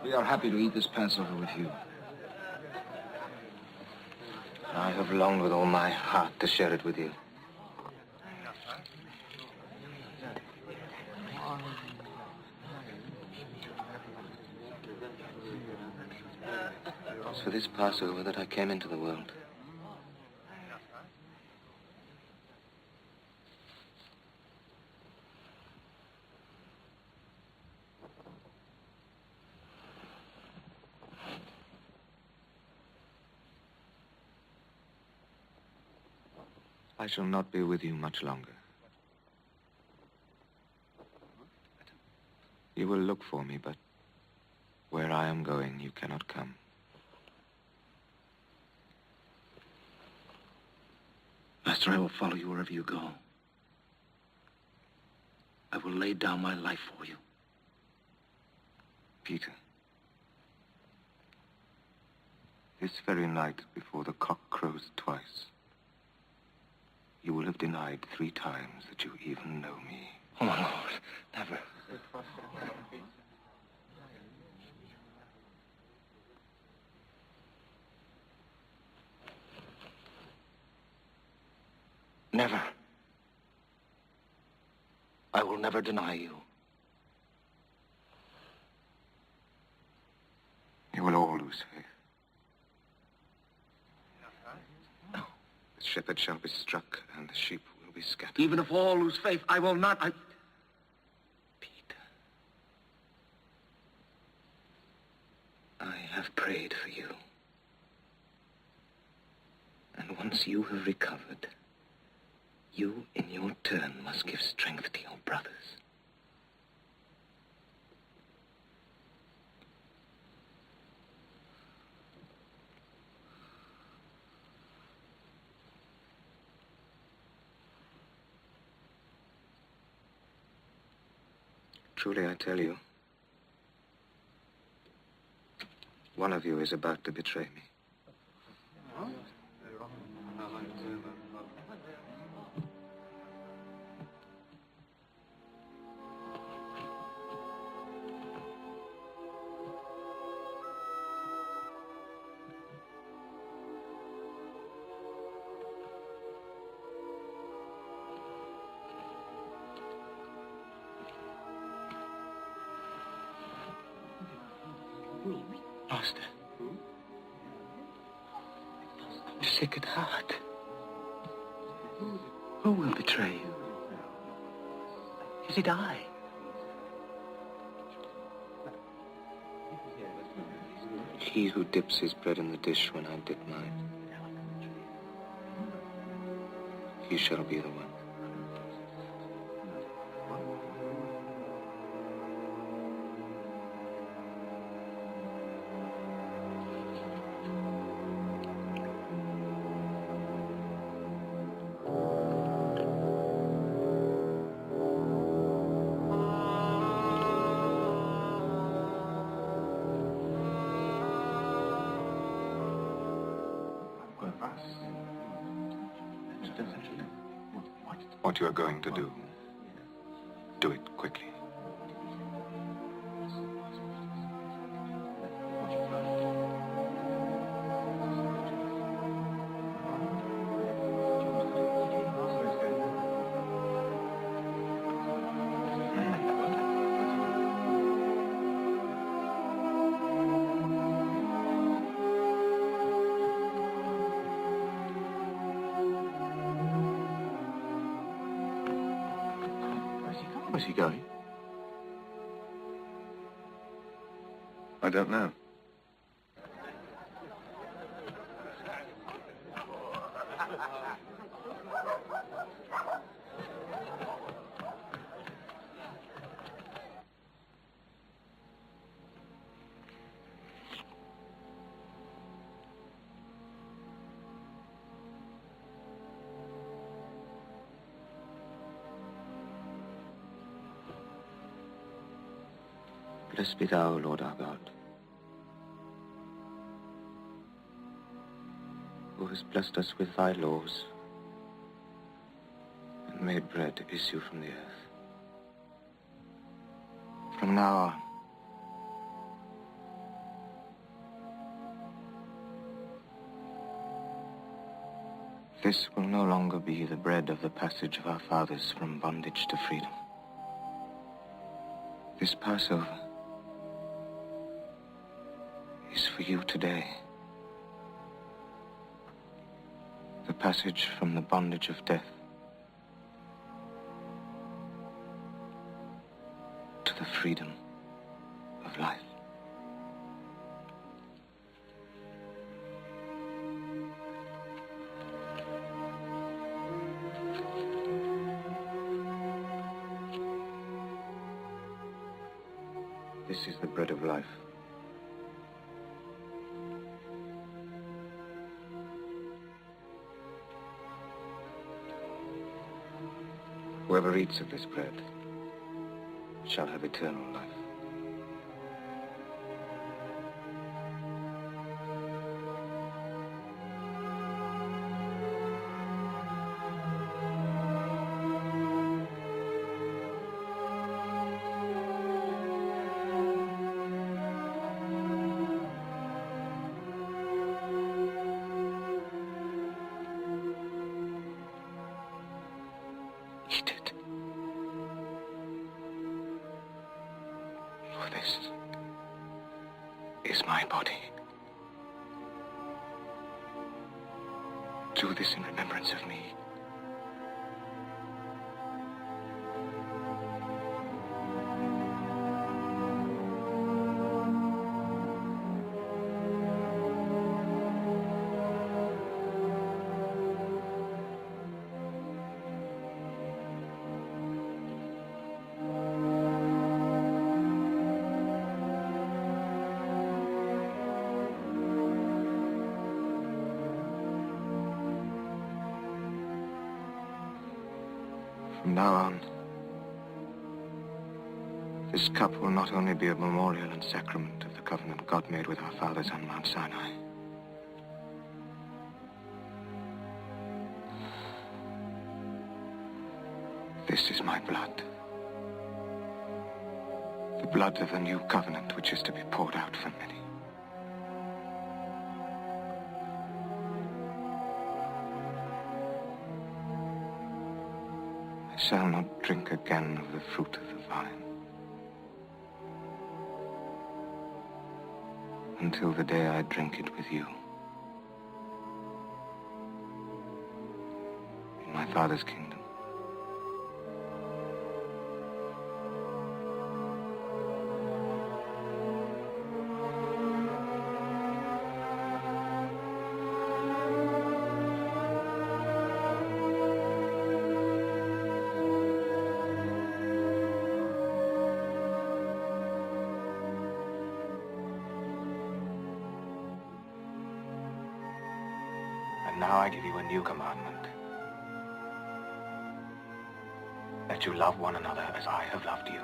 We are happy to eat this Passover with you. I have longed with all my heart to share it with you. It was for this Passover that I came into the world. I shall not be with you much longer. You will look for me, but where I am going, you cannot come. Master, I will follow you wherever you go. I will lay down my life for you. Peter, this very night before the cock crows twice, you will have denied 3 times that you even know me. Oh, my Lord, never. Never. I will never deny you. You will all lose faith. The shepherd shall be struck, and the sheep will be scattered. Even if all lose faith, I will not. Peter, I have prayed for you. And once you have recovered, you, in your turn, must give strength to your brothers. Truly, I tell you, one of you is about to betray me. Master. You're sick at heart. Who will betray you? Is it I? He who dips his bread in the dish when I dip mine. He shall be the one. What you are going to do, do it quickly. Where's he going? I don't know. Blessed be thou, Lord our God, who hast blessed us with thy laws and made bread to issue from the earth. From now on, this will no longer be the bread of the passage of our fathers from bondage to freedom. This Passover is for you today. The passage from the bondage of death to the freedom of life. This is the bread of life. Whoever eats of this bread shall have eternal life. Eat it. For this is my body. Do this in remembrance of me. From now on, this cup will not only be a memorial and sacrament of the covenant God made with our fathers on Mount Sinai. This is my blood. The blood of the new covenant which is to be poured out for many. I shall not drink again of the fruit of the vine until the day I drink it with you in my Father's kingdom. And now I give you a new commandment, that you love one another as I have loved you.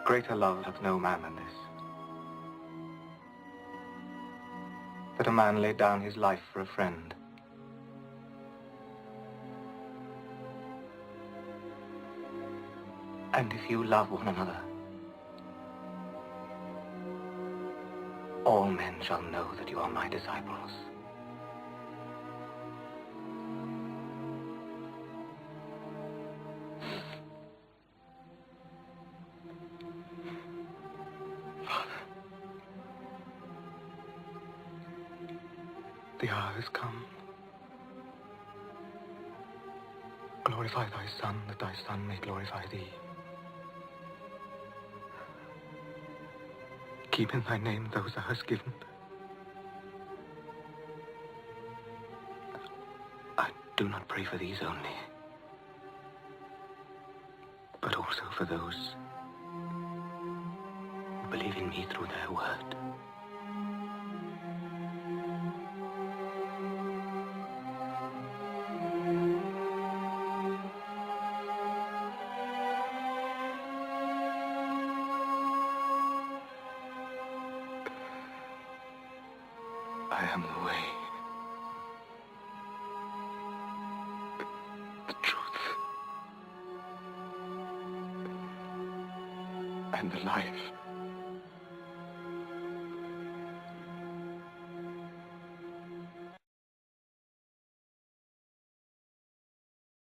Greater love hath no man than this, that a man lay down his life for a friend. And if you love one another, all men shall know that you are my disciples. Father, the hour has come. Glorify thy Son, that thy Son may glorify thee. Keep in thy name those thou hast given. I do not pray for these only, but also for those who believe in me through their word. I am the way, the truth, and the life.